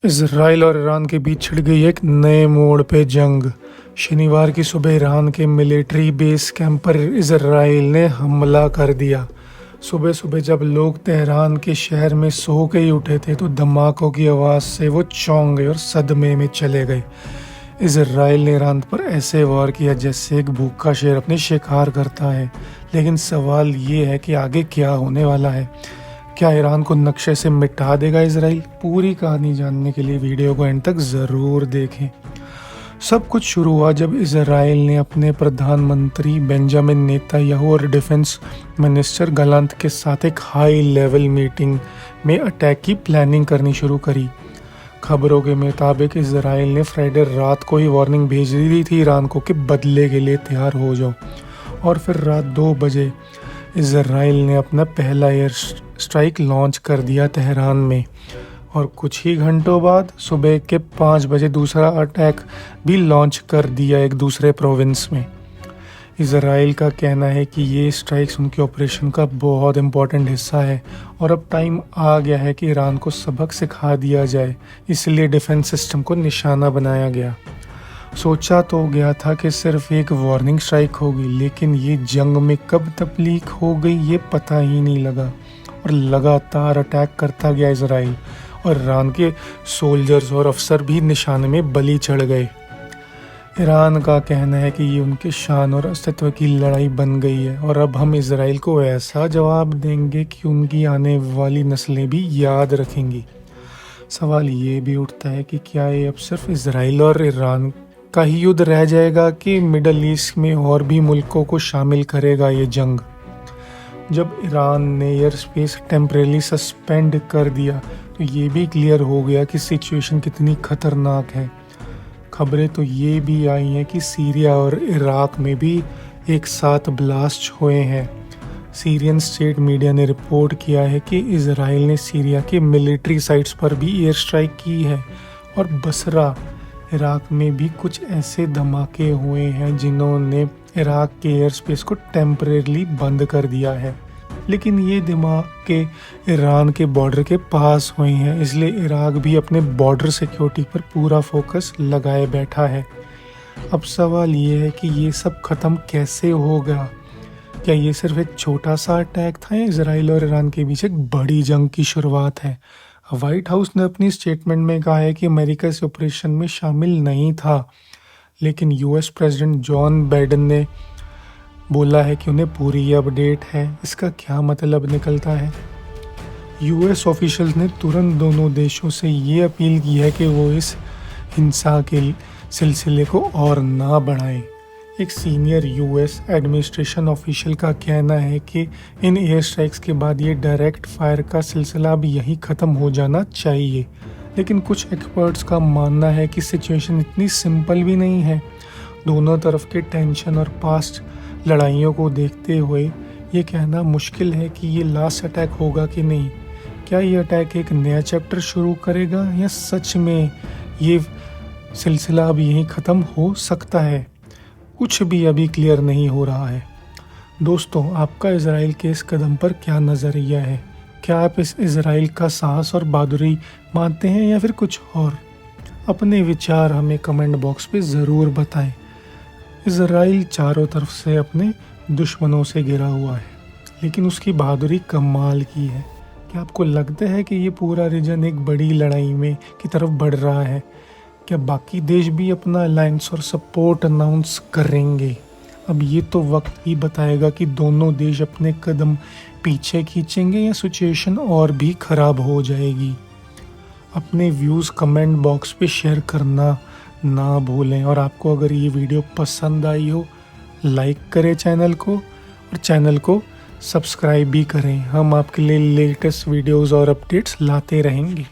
Israel और Iran के बीच छिड़ गई एक नए मोड़ पे जंग। शनिवार की सुबह ईरान के मिलिट्री बेस कैंप पर इसराइल ने हमला कर दिया। सुबह सुबह जब लोग तेहरान के शहर में सो के ही उठे थे तो धमाकों की आवाज़ से वो चौंक गए और सदमे में चले गए। इसराइल ने ईरान पर ऐसे वार किया जैसे एक भूखा शेर अपने शिकार करता है। लेकिन सवाल ये है कि आगे क्या होने वाला है। क्या ईरान को नक्शे से मिटा देगा इसराइल? पूरी कहानी जानने के लिए वीडियो को एंड तक ज़रूर देखें। सब कुछ शुरू हुआ जब इसराइल ने अपने प्रधानमंत्री बेंजामिन नेतन्याहू और डिफेंस मिनिस्टर गलांत के साथ एक हाई लेवल मीटिंग में अटैक की प्लानिंग करनी शुरू करी। खबरों के मुताबिक इसराइल ने फ्राइडे रात को ही वार्निंग भेज दी थी ईरान को कि बदले के लिए तैयार हो जाओ, और फिर रात 2 बजे इसराइल ने अपना पहला एयर स्ट्राइक लॉन्च कर दिया तेहरान में, और कुछ ही घंटों बाद सुबह के 5 बजे दूसरा अटैक भी लॉन्च कर दिया एक दूसरे प्रोविंस में। इसराइल का कहना है कि ये स्ट्राइक्स उनके ऑपरेशन का बहुत इम्पोर्टेंट हिस्सा है और अब टाइम आ गया है कि ईरान को सबक सिखा दिया जाए, इसलिए डिफेंस सिस्टम को निशाना बनाया गया। सोचा तो गया था कि सिर्फ एक वार्निंग स्ट्राइक होगी, लेकिन ये जंग में कब तब्दील हो गई ये पता ही नहीं लगा, और लगातार अटैक करता गया इसराइल, और ईरान के सोल्जर्स और अफसर भी निशाने में बलि चढ़ गए। ईरान का कहना है कि ये उनके शान और अस्तित्व की लड़ाई बन गई है, और अब हम इसराइल को ऐसा जवाब देंगे कि उनकी आने वाली नस्लें भी याद रखेंगी। सवाल ये भी उठता है कि क्या ये अब सिर्फ इसराइल और ईरान का ही युद्ध रह जाएगा कि मिडल ईस्ट में और भी मुल्कों को शामिल करेगा ये जंग। जब ईरान ने एयर स्पेस टेम्परेली सस्पेंड कर दिया तो ये भी क्लियर हो गया कि सिचुएशन कितनी खतरनाक है। खबरें तो ये भी आई हैं कि सीरिया और इराक में भी एक साथ ब्लास्ट हुए हैं। सीरियन स्टेट मीडिया ने रिपोर्ट किया है कि इसराइल ने सीरिया के मिलिट्री साइट्स पर भी एयर स्ट्राइक की है, और बसरा इराक में भी कुछ ऐसे धमाके हुए हैं जिन्होंने इराक के एयर स्पेस को टेम्परेरी बंद कर दिया है। लेकिन ये धमाके ईरान के बॉर्डर के पास हुए हैं, इसलिए इराक भी अपने बॉर्डर सिक्योरिटी पर पूरा फोकस लगाए बैठा है। अब सवाल ये है कि ये सब ख़त्म कैसे होगा? क्या ये सिर्फ एक छोटा सा अटैक था या इसराइल और ईरान के बीच एक बड़ी जंग की शुरुआत है? व्हाइट हाउस ने अपनी स्टेटमेंट में कहा है कि अमेरिका इस ऑपरेशन में शामिल नहीं था, लेकिन यूएस प्रेसिडेंट जॉन बाइडेन ने बोला है कि उन्हें पूरी अपडेट है। इसका क्या मतलब निकलता है? यूएस ऑफिशियल्स ने तुरंत दोनों देशों से ये अपील की है कि वो इस हिंसा के सिलसिले को और ना बढ़ाएं। एक सीनियर यूएस एडमिनिस्ट्रेशन ऑफिशियल का कहना है कि इन एयर स्ट्राइक्स के बाद ये डायरेक्ट फायर का सिलसिला अब यहीं ख़त्म हो जाना चाहिए। लेकिन कुछ एक्सपर्ट्स का मानना है कि सिचुएशन इतनी सिंपल भी नहीं है। दोनों तरफ के टेंशन और पास्ट लड़ाइयों को देखते हुए ये कहना मुश्किल है कि ये लास्ट अटैक होगा कि नहीं। क्या ये अटैक एक नया चैप्टर शुरू करेगा या सच में ये सिलसिला अब यहीं ख़त्म हो सकता है? कुछ भी अभी क्लियर नहीं हो रहा है। दोस्तों, आपका इजराइल के इस कदम पर क्या नज़रिया है? क्या आप इस इजराइल का साहस और बहादुरी मानते हैं या फिर कुछ और? अपने विचार हमें कमेंट बॉक्स पे ज़रूर बताएं। इजराइल चारों तरफ से अपने दुश्मनों से घिरा हुआ है, लेकिन उसकी बहादुरी कमाल की है। क्या आपको लगता है कि ये पूरा रीजन एक बड़ी लड़ाई में की तरफ बढ़ रहा है? क्या बाकी देश भी अपना अलायंस और सपोर्ट अनाउंस करेंगे? अब ये तो वक्त ही बताएगा कि दोनों देश अपने कदम पीछे खींचेंगे या सिचुएशन और भी ख़राब हो जाएगी। अपने व्यूज़ कमेंट बॉक्स पे शेयर करना ना भूलें, और आपको अगर ये वीडियो पसंद आई हो लाइक करें चैनल को, और चैनल को सब्सक्राइब भी करें। हम आपके लिए लेटेस्ट वीडियोज़ और अपडेट्स लाते रहेंगे।